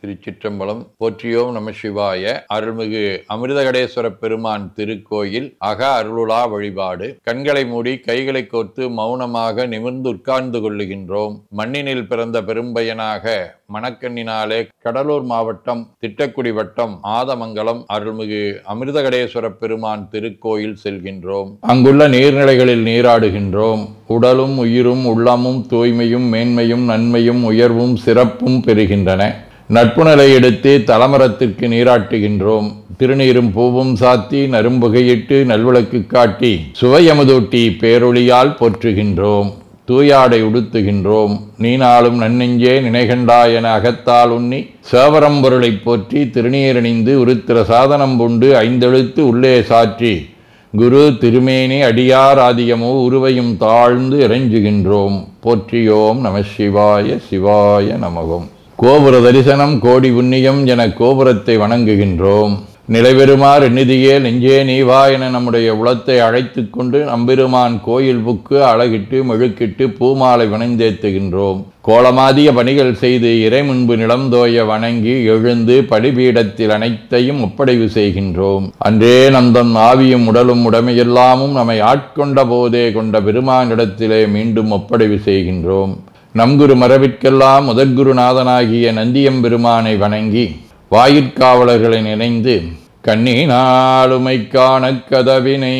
திருச்சிற்றம்பலம். போற்றியோம் நம சிவாய. அருள்மிகு அமிர்தகடேஸ்வர பெருமான் திருக்கோயில் அக அருளுலா வழிபாடு. கண்களை மூடி கைகளை கோர்த்து மௌனமாக நிமிர்ந்து உட்கார்ந்து கொள்ளுகின்றோம். மண்ணினில் பிறந்த பெரும்பயனாக மணக்கண்ணினாலே கடலூர் மாவட்டம் திட்டக்குடி வட்டம் ஆதமங்கலம் அருள்மிகு அமிர்தகடேஸ்வர பெருமான் திருக்கோயில் செல்கின்றோம். அங்குள்ள நீர்நிலைகளில் நீராடுகின்றோம். உடலும் உயிரும் உள்ளமும் தூய்மையும் மேன்மையும் நன்மையும் உயர்வும் சிறப்பும் பெறுகின்றன. நட்புணலை எடுத்து தலமரத்திற்கு நீராட்டுகின்றோம். திருநீரும் பூவும் சாத்தி நரும்புகையிட்டு நல்விளக்கு காட்டி சுவையமுதூட்டி பேரொளியால் போற்றுகின்றோம். தூயாடை உடுத்துகின்றோம். நீனாலும் நன்னெஞ்சே நினைகண்டா என அகத்தால் உண்ணி சேவரம்பொருளை போற்றி திருநீரணிந்து உருத்திர சாதனம் பூண்டு ஐந்தெழுத்து உள்ளே சாற்றி குரு திருமேனி அடியார் ஆதியமோ உருவையும் தாழ்ந்து இறைஞ்சுகின்றோம். போற்றியோம் நம சிவாய. சிவாய நமகம். கோபுர தரிசனம் கோடி புண்ணியம் என கோபுரத்தை வணங்குகின்றோம். நிலைபெறுமாறு எண்ணிதியே நெஞ்சே நீவா என நம்முடைய உளத்தை அழைத்து கொண்டு நம்பெருமான் கோயில் புக்கு அழகிட்டு மெழுக்கிட்டு பூமாலை வணந்தேத்துகின்றோம். கோலமாதிய பணிகள் செய்து இறை முன்பு நிலந்தோய வணங்கி எழுந்து படிபீடத்தில் அனைத்தையும் ஒப்படைவு செய்கின்றோம். அன்றே நந்தன் ஆவியும் உடலும் உடமையெல்லாமும் நம்மை ஆட்கொண்ட போதே கொண்ட பெருமானிடத்திலே மீண்டும் ஒப்படைவு செய்கின்றோம். நம்குரு மரபிற்கெல்லாம் முதற்குருநாதனாகிய நந்தியம்பெருமானை வணங்கி வாயிற்காவலர்களை நினைந்து கண்ணினாலுமை காண கதவினை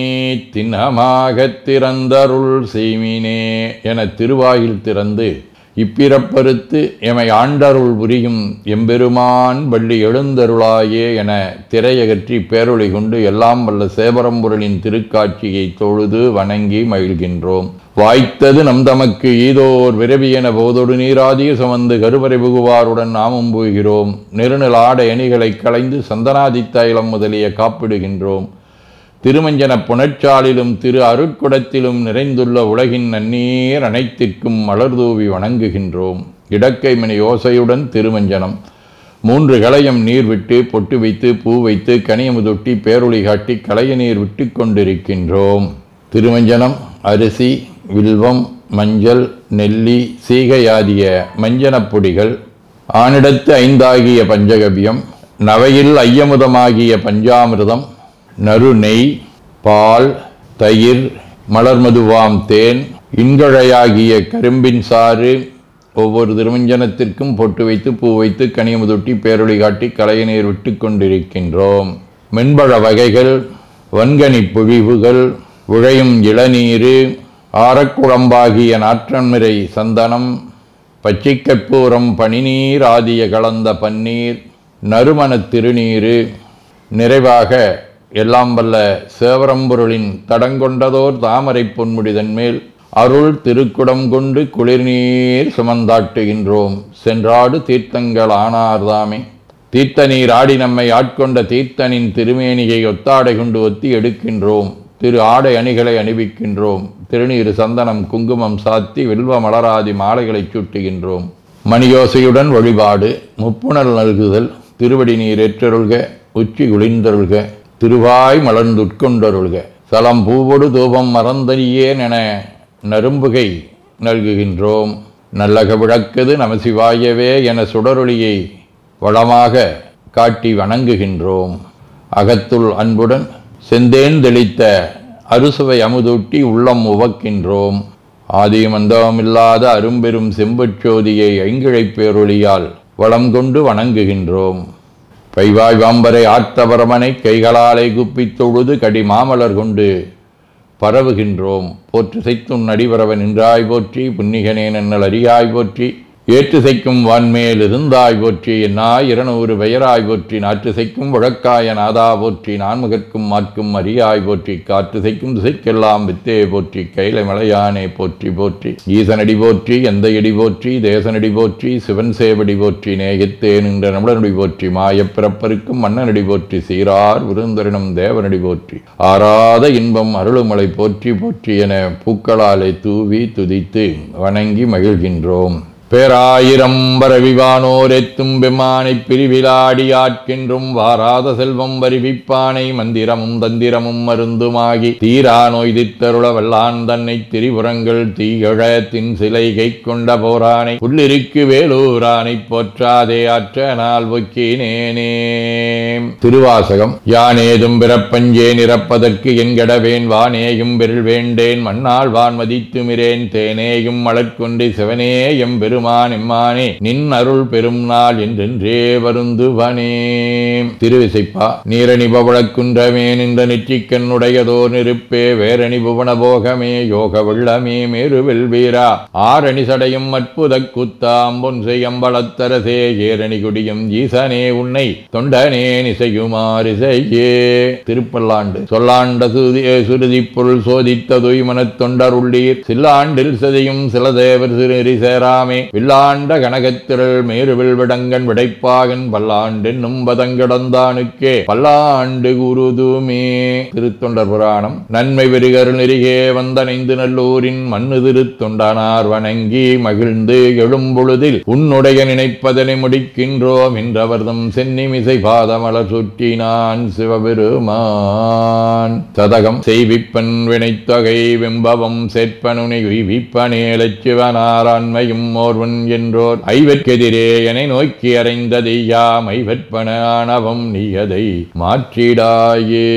திண்ணமாகத் திறந்தருள் செய்மினே என திருவாயில் திறந்து இப்பிறப்பறுத்து எமை ஆண்டருள் புரியும் எம்பெருமான் வள்ளி எழுந்தருளாயே என திரையகற்றி பேரொளி கொண்டு எல்லாம் வல்ல சேவரம்பொருளின் திருக்காட்சியை தொழுது வணங்கி மகிழ்கின்றோம். வாய்த்தது நம் தமக்கு ஈதோர் விரவி என போதொடு நீராதிய சுமந்து கருவறை புகுவாருடன் நாமும் போகிறோம். நெருநில ஆடை அணிகளை களைந்து சந்தனாதி தைலம் முதலிய காப்பிடுகின்றோம். திருமஞ்சன புனச்சாலிலும் திரு அருட்குடத்திலும் நிறைந்துள்ள உலகின் நன்னீர் அனைத்திற்கும் மலர்தூவி வணங்குகின்றோம். இடக்கை மணி யோசையுடன் திருமஞ்சனம் 3 களையம் நீர் விட்டு பொட்டு வைத்து பூ வைத்து கனியமுதொட்டி பேரொளி காட்டி களைய நீர் விட்டு கொண்டிருக்கின்றோம். திருமஞ்சனம் அரிசி வில்வம் மஞ்சள் நெல்லி சீகையாதிய மஞ்சனப் பொடிகள் ஆனிடத்து 5 ஆகிய பஞ்சகவியம் நவையில் ஐயமுதமாகிய பஞ்சாமிர்தம் நறு நெய் பால் தயிர் மலர்மதுவாம் தேன் இன்கழையாகிய கரும்பின் சாறு ஒவ்வொரு திருமஞ்சனத்திற்கும் பொட்டு வைத்து பூ வைத்து கனியமுதொட்டி பேரொளி காட்டி களைய நீர் விட்டு கொண்டிருக்கின்றோம். மென்பழ வகைகள் வன்கனி பொழிவுகள் உழையும் இளநீர் ஆரக்குழம்பாகிய நாற்றன்மிரை சந்தனம் பச்சைக்கற்பூரம் பனிநீர் ஆதிய கலந்த பன்னீர் நறுமணத் திருநீர் நிறைவாக எல்லாம் வல்ல சேவரம்பொருளின் தடங்கொண்டதோர் தாமரை பொன்முடிதன் மேல் அருள் திருக்குடம் கொண்டு குளிர்நீர் சுமந்தாட்டுகின்றோம். சென்றாடு தீர்த்தங்கள் ஆனார்தாமே. தீர்த்த நீர் ஆடி நம்மை ஆட்கொண்ட தீர்த்தனின் திருமேனியை ஒத்தாடை கொண்டு ஒத்தி எடுக்கின்றோம். திரு ஆடை அணிகளை அணிவிக்கின்றோம். திருநீர் சந்தனம் குங்குமம் சாத்தி வில்வ மலராதி மாலைகளை சூட்டுகின்றோம். மணியோசையுடன் வழிபாடு. முப்புணல் நல்குதல். திருவடி நீர் ஏற்றருள்க உச்சி குளிர்ந்தருள்க திருவாய் மலர்ந்துட்கொண்டருள்க சலம் பூவொடு தூபம் மறந்தறியேன் என நரும்புகை நல்குகின்றோம். நல்லக விளக்குது நமசிவாயவே என சுடரொளியை வளமாக காட்டி வணங்குகின்றோம். அகத்துள் அன்புடன் செந்தேன் தெளித்த அறுசுவை அமுதூட்டி உள்ளம் உவக்கின்றோம். ஆதியும் அந்தமில்லாத அரும்பெரும் செம்புச்சோதியை ஐங்கிழை பேரொளியால் வளம் கொண்டு வணங்குகின்றோம். பைவாய் வாம்பரை ஆர்த்தபரமனை கைகளாலை குப்பித் தொழுது கடி மாமலர் கொண்டு பரவுகின்றோம். போற்று செய்த்தும் நடிபரவன் நின்றாய் போற்றி புன்னிகனே நன்னல் அறியாய் போற்றி ஏற்று செய்க்கும் வான்மேல் இருந்தாய் போற்றி என்னாய் 200 பெயராய் போற்றி நாற்று செய்க்கும் வழக்காய நாதா போற்றி நான்முகற்கும் மாற்கும் அறியாய் போற்றி காற்று செய்க்கும் திசைக்கெல்லாம் வித்தே போற்றி கைலை மலையானே போற்றி போற்றி ஈசனடி போற்றி எந்த எடி போற்றி தேசனடி போற்றி சிவன் சேவடி போற்றி நேயத்தே நின்ற நம்மளனடி போற்றி மாயப்பிறப்பருக்கும் மன்னனடி போற்றி சீரார் விருந்தரினம் தேவனடி போற்றி ஆராத இன்பம் அருளுமலை போற்றி போற்றி என பூக்களாலை தூவி துதித்து வணங்கி மகிழ்கின்றோம். பேராயிரம் பரவிவானோர் எத்தும் பெம்மானைப் பிரிவிலாடி ஆட்கின்றும் வாராத செல்வம் வருவிப்பானை மந்திரமும் தந்திரமும் மருந்துமாகி தீரா நோய் தித்தருள வல்லான் தன்னை திரிபுரங்கள் தீயழத்தின் சிலை கை கொண்ட போரானை உள்ளிருக்கு வேலூரானை போற்றாதே ஆற்ற நாள் பொக்கினேனே. திருவாசகம். யானேதும் பிறப்பஞ்சே நிரப்பதற்கு என்கடவேன் வானேயும் பெருள் வேண்டேன் மண்ணால் வான் மதித்துமிரேன் தேனேயும் மலர்கொண்டு சிவனே எம்பெரு எம்மானே நின் அருள் பெரும் நாள் என்றென்றே வருந்துவனே. திருவிசைப்பா. நீரணி பவளக்குன்றமே நின்ற நெற்றிக்கண்ணுடையதோர் நெருப்பே வேரணி புவன போகமே யோக வெள்ளமே மேருவெல் வீரா ஆரணி சடையும் அற்புத குத்தாம்பொன் செய்யம்பளத்தரசே ஏரணி குடியும் ஈசனே உன்னை தொண்டனே நிசையுமாரிசையே. திருப்பல்லாண்டு. சொல்லாண்ட சுருதி பொருள் சோதித்த துய்மனத் தொண்டருள்ளீர் சில்லாண்டில் சதியும் சில தேவர் சிறு சேராமே வில்லாண்ட கனகத்திரள் மேருவில் விடங்கன் விடைப்பாகன் பல்லாண்டென்னும் பதங்கிடந்தானுக்கே பல்லாண்டு குருதுமே. திருத்தொண்டர் புராணம். நன்மை பெருகருள் நெறிகே வந்தனைந்து நல்லூரின் மண்ணு திருத்தொண்டனார் வணங்கி மகிழ்ந்து எழும்பொழுதில் உன்னுடைய நினைப்பதனை முடிக்கின்றோம் என்றவர்தம் சென்னிமிசை பாதமலர் சுற்றினான் சிவபெருமான். சதகம். செய்விப்பன் வினைத்தொகை வெம்பவம் சேர்ப்பனுனை உய்விப்பனே லட்சுவனாரான்மையும் ஓர்வன் என்றோர் ஐவர்க்கெதிரே என நோக்கி அறைந்ததையாம் ஐவற்பன ஆணவம் நீயதை மாற்றிடாயே.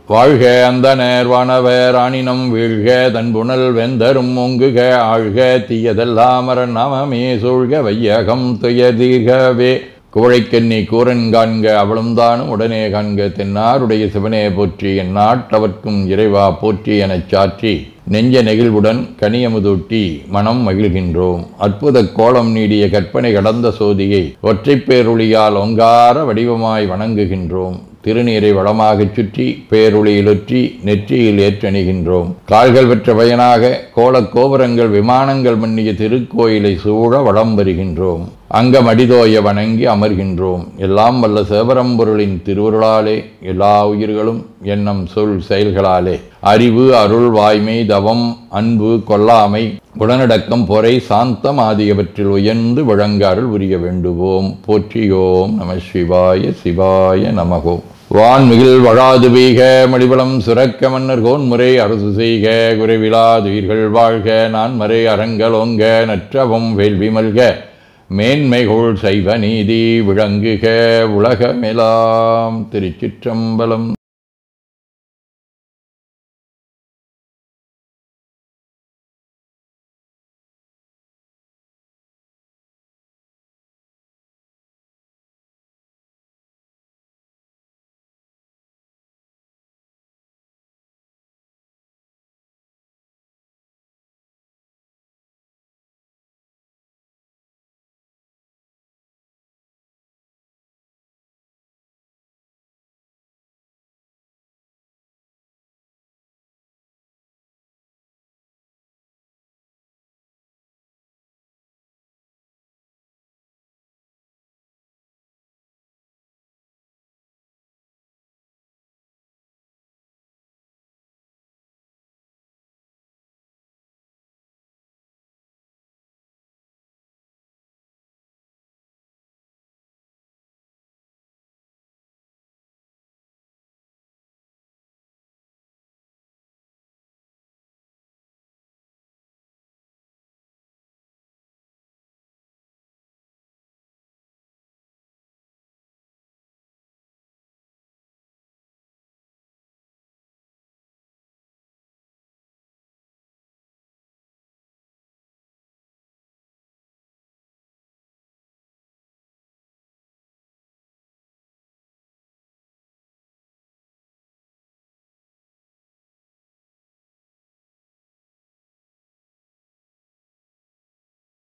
வாழ்க அந்தனர் வானவர் ஆணினம் வீழ்க தன்புணல் வெந்தரும் ஒங்குக ஆழ்க தீயதெல்லாம் அரண் நாமமே சூழ்க வையகம் துயதீர்கவே. குவளைக்கண்ணி கூரன் காண்க அவளும் தானும் உடனே காண்க தென்னாருடைய சிவனே போற்றி எந்நாட்டவர்க்கும் இறைவா போற்றி எனச் சாற்றி நெஞ்ச நெகிழ்வுடன் கனியமுதூட்டி மனம் மகிழ்கின்றோம். அற்புத கோலம் நீடிய கற்பனை கடந்த சோதியை ஒற்றைப் பேருளியால் ஒங்கார வடிவமாய் வணங்குகின்றோம். திருநீரை வளமாகச் சுற்றி பேருளியிலொற்றி நெற்றியில் ஏற்றணிகின்றோம். கால்கள் பெற்ற பயனாக கோலக் கோபுரங்கள் விமானங்கள் மன்னிய திருக்கோயிலை சூழ வளம் வருகின்றோம். அங்கம் அடிதோய வணங்கி அமர்கின்றோம். எல்லாம் வல்ல சிவபரம்பொருளின் திருவருளாலே எல்லா உயிர்களும் எண்ணம் சொல் செயல்களாலே அறிவு அருள் வாய்மை தவம் அன்பு கொல்லாமை குணநடக்கம் பொறை சாந்தம் ஆகியவற்றில் உயர்ந்து வழங்க அருள் புரிய வேண்டுவோம். போற்றியோம் நம சிவாய சிவாய நமகோம். வான்மிகில் வழாது பெய்க மடிவளம் சுரக்க மன்னர் கோன்முறை அரசு செய்க குறைவிலாதுயிர்கள் வாழ்க நான்மறை அறங்கலோங்க நற்றவம் வேள்வி மல்க மேன்மைகோள் சைவ நீதி விளங்குக உலகமெலாம். திருச்சிற்றம்பலம்.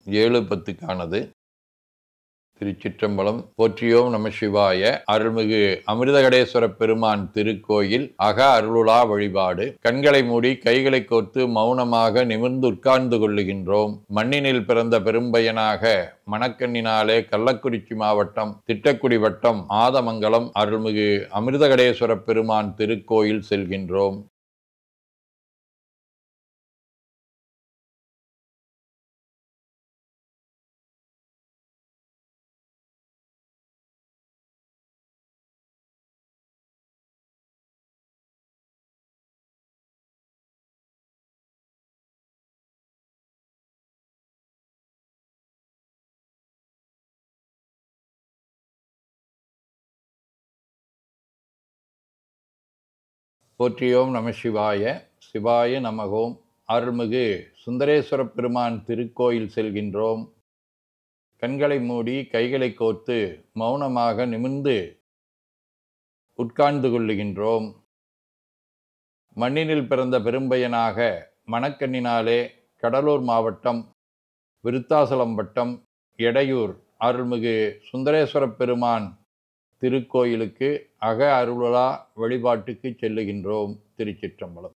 ஏழு பத்துக்கானது. திருச்சிற்றம்பலம். போற்றியோம் நம சிவாய. அருள்மிகு அமிர்தகடேஸ்வர பெருமான் திருக்கோயில் அக அருளுலா வழிபாடு. கண்களை மூடி கைகளை கோர்த்து மௌனமாக நிமிர்ந்து உட்கார்ந்து கொள்ளுகின்றோம். மண்ணினில் பிறந்த பெரும்பயனாக மணக்கண்ணினாலே கள்ளக்குறிச்சி மாவட்டம் திட்டக்குடி வட்டம் ஆதமங்கலம் அருள்மிகு அமிர்தகடேஸ்வர பெருமான் திருக்கோயில் செல்கின்றோம். போற்றியோம் நம சிவாய. சிவாய நமகோம். அருள்மிகு சுந்தரேஸ்வர பெருமான் திருக்கோயில் செல்கின்றோம். கண்களை மூடி கைகளை கோர்த்து மௌனமாக நிமிர்ந்து உட்கார்ந்து கொள்ளுகின்றோம். மண்ணினில் பிறந்த பெரும்பயனாக மணக்கண்ணினாலே கடலூர் மாவட்டம் விருத்தாசலம் வட்டம் எடையூர் அருள்மிகு சுந்தரேஸ்வர பெருமான் திருக்கோயிலுக்கு அக அருளா வழிபாட்டுக்கு செல்லுகின்றோம். திருச்சிற்றம்பலம்.